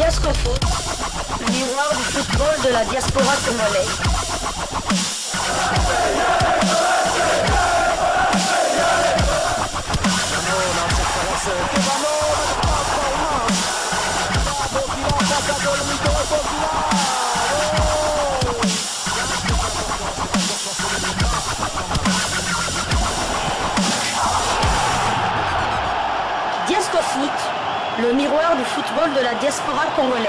Diascofoot, le miroir du football de la diaspora congolaise. Diascofoot, le miroir du football de la diaspora congolaise.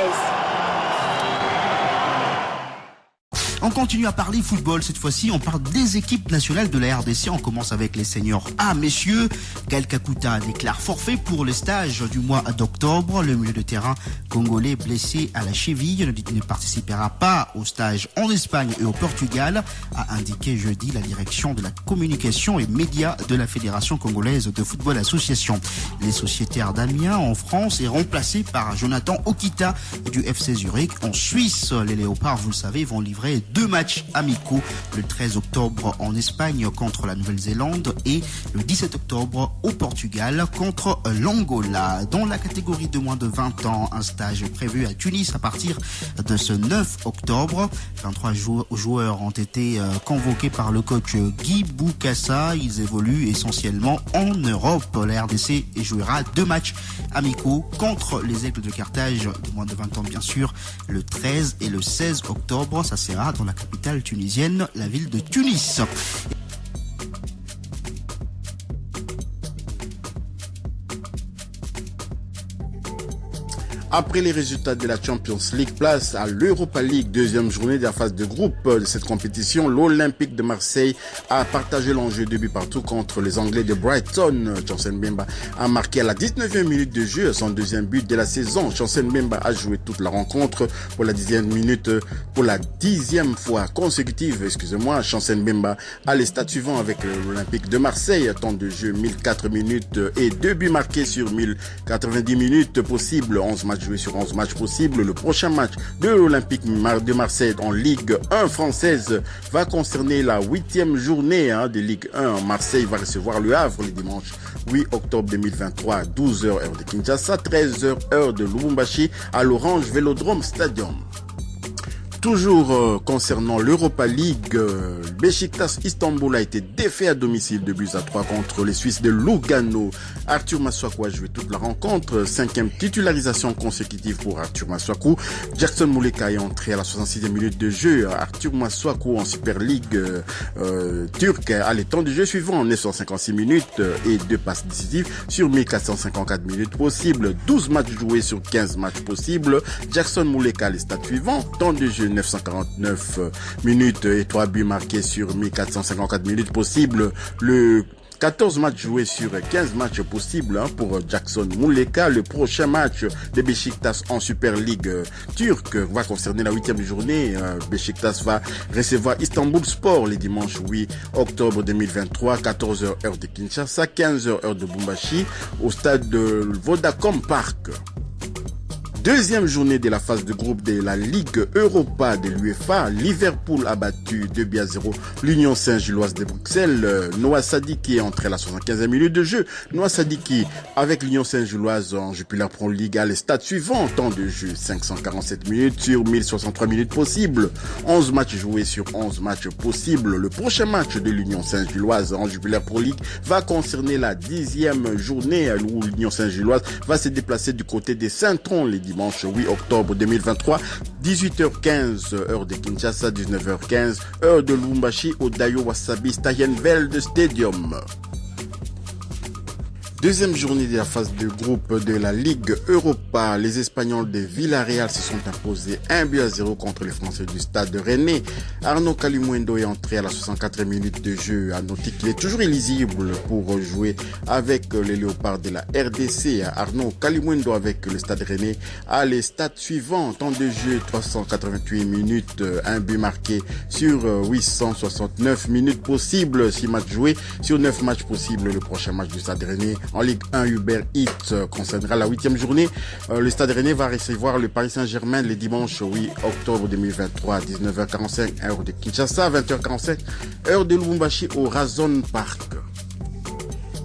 On continue à parler football. Cette fois-ci, on parle des équipes nationales de la RDC. On commence avec les seniors A, messieurs. Gaël Kakuta déclare forfait pour le stage du mois d'octobre. Le milieu de terrain congolais blessé à la cheville ne participera pas au stage en Espagne et au Portugal, a indiqué jeudi la direction de la communication et médias de la Fédération congolaise de football association. Les sociétaires d'Amiens en France est remplacé par Jonathan Okita du FC Zurich en Suisse. Les Léopards, vous le savez, vont livrer 2 matchs amicaux le 13 octobre en Espagne contre la Nouvelle-Zélande et le 17 octobre au Portugal contre l'Angola. Dans la catégorie de moins de 20 ans, un stage est prévu à Tunis à partir de ce 9 octobre. 23 joueurs ont été convoqués par le coach Guy Boukassa. Ils évoluent essentiellement en Europe. La RDC jouera 2 matchs amicaux contre les Aigles de Carthage de moins de 20 ans, bien sûr, le 13 et le 16 octobre. Ça sera dans la capitale tunisienne, la ville de Tunis. Après les résultats de la Champions League, place à l'Europa League, deuxième journée de la phase de groupe de cette compétition. L'Olympique de Marseille a partagé l'enjeu 2 buts partout contre les Anglais de Brighton. Chancel Mbemba a marqué à la 19e minute de jeu son deuxième but de la saison. Chancel Mbemba a joué toute la rencontre pour la 10e minute, pour la 10e fois consécutive, Chancel Mbemba a les stats suivants avec l'Olympique de Marseille. Temps de jeu 1004 minutes et 2 buts marqués sur 1090 minutes possibles. 11 matchs joué sur 11 matchs possibles. Le prochain match de l'Olympique de Marseille en Ligue 1 française va concerner la 8e journée de Ligue 1. Marseille va recevoir le Havre le dimanche 8 octobre 2023 à 12h heure de Kinshasa, 13h heure de Lubumbashi à l'Orange Vélodrome Stadium. Toujours concernant l'Europa League, Beşiktaş Istanbul a été défait à domicile de buts à 3 contre les Suisses de Lugano. Arthur Masuaku a joué toute la rencontre, 5e titularisation consécutive pour Arthur Masuaku. Jackson Muleka est entré à la 66e minute de jeu. Arthur Masuaku en Super League turque a les temps de jeu suivants, 956 minutes et 2 passes décisives sur 1454 minutes possibles. 12 matchs joués sur 15 matchs possibles. Jackson Muleka a les stats suivants, temps de jeu 949 minutes et 3 buts marqués sur 1454 minutes possibles. Le 14 matchs joués sur 15 matchs possibles pour Jackson Muleka. Le prochain match de Beşiktaş en Super League turque va concerner la 8e journée. Beşiktaş va recevoir Istanbul Sport le dimanche 8 octobre 2023, 14h heure de Kinshasa, 15h heure de Lubumbashi au stade de Vodacom Park. Deuxième journée de la phase de groupe de la Ligue Europa de l'UEFA, Liverpool a battu 2-0 l'Union Saint-Gilloise de Bruxelles. Noah Sadiki est entré à la 75e minute de jeu. Noah Sadiki avec l'Union Saint-Gilloise en Jupiler Pro League a les stats suivants. Temps de jeu 547 minutes sur 1063 minutes possibles. 11 matchs joués sur 11 matchs possibles. Le prochain match de l'Union Saint-Gilloise en Jupiler Pro League va concerner la 10e journée où l'Union Saint-Gilloise va se déplacer du côté des Saint-Tron les dimanche 8 octobre 2023, 18h15 heure de Kinshasa, 19h15 heure de Lubumbashi au Dayo Wasabi Stadienveld Stadium. Deuxième journée de la phase de groupe de la Ligue Europa. Les Espagnols de Villarreal se sont imposés 1-0 contre les Français du Stade Rennais. Arnaud Kalimuendo est entré à la 64e minute de jeu. À noter qu'il est toujours éligible pour jouer avec les Léopards de la RDC. Arnaud Kalimuendo avec le Stade Rennais a les stats suivants. Temps de jeu 388 minutes, 1 but marqué sur 869 minutes possibles. 6 matchs joués sur 9 matchs possibles. Le prochain match du Stade Rennais en Ligue 1 Uber Eats concernera la 8e journée. Le Stade Rennais va recevoir le Paris Saint-Germain le dimanche 8 octobre 2023 à 19h45 heure de Kinshasa, 20h45 heure de Lubumbashi au Razon Park.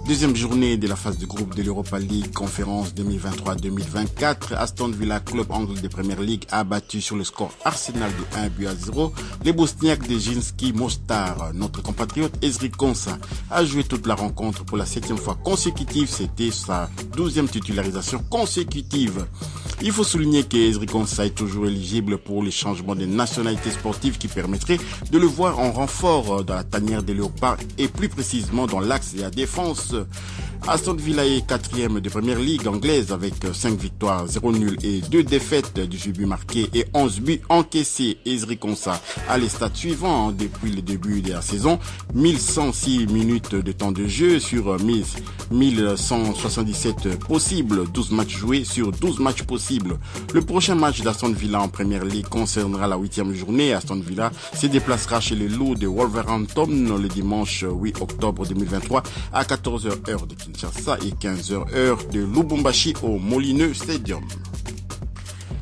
Deuxième journée de la phase de groupe de l'Europa League conférence 2023-2024. Aston Villa, club anglais de Premier League, a battu sur le score Arsenal de 1-0 les Bosniaques de Jinski Mostar. Notre compatriote Ezri Konsa a joué toute la rencontre pour la 7e fois consécutive. C'était sa 12e titularisation consécutive. Il faut souligner que Ezri Konsa est toujours éligible pour les changements de nationalité sportive qui permettraient de le voir en renfort dans la tanière des Léopards et plus précisément dans l'axe de la défense. Aston Villa est 4e de Première Ligue anglaise avec 5 victoires, 0 nul et 2 défaites, 18 buts marqués et 11 buts encaissés. Ezri Konsa a les stats suivants depuis le début de la saison. 1106 minutes de temps de jeu sur 1177 possibles, 12 matchs joués sur 12 matchs possibles. Le prochain match d'Aston Villa en Première Ligue concernera la 8e journée. Aston Villa se déplacera chez les Loups de Wolverhampton le dimanche 8 octobre 2023 à 14h heure de Kinshasa et 15h heure de Lubumbashi au Molineux Stadium.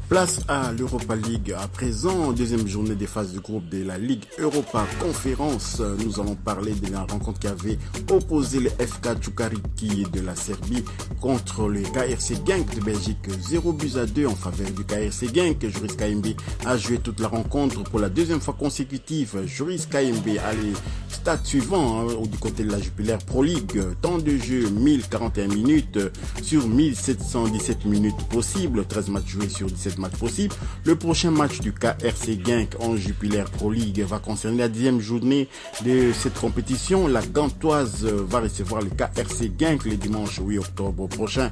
Place à l'Europa League à présent, deuxième journée des phases de groupe de la Ligue Europa Conférence. Nous allons parler de la rencontre qui avait opposé le FK Čukariki de la Serbie contre le KRC Genk de Belgique. 0-2 en faveur du KRC Genk. Joris KMB a joué toute la rencontre pour la deuxième fois consécutive. Joris KMB a les stats suivants du côté de la Jupiler Pro League. Temps de jeu 1041 minutes sur 1717 minutes possibles. 13 matchs joués sur 17 matchs possibles. Le prochain match du KRC Genk en Jupiler Pro League va concerner la 10e journée de cette compétition. La Gantoise va recevoir le KRC Genk le dimanche 8 octobre prochain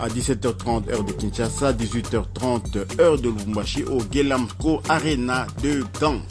à 17h30 heure de Kinshasa, 18h30 heure de Lubumbashi au Gelamco Arena de Gand.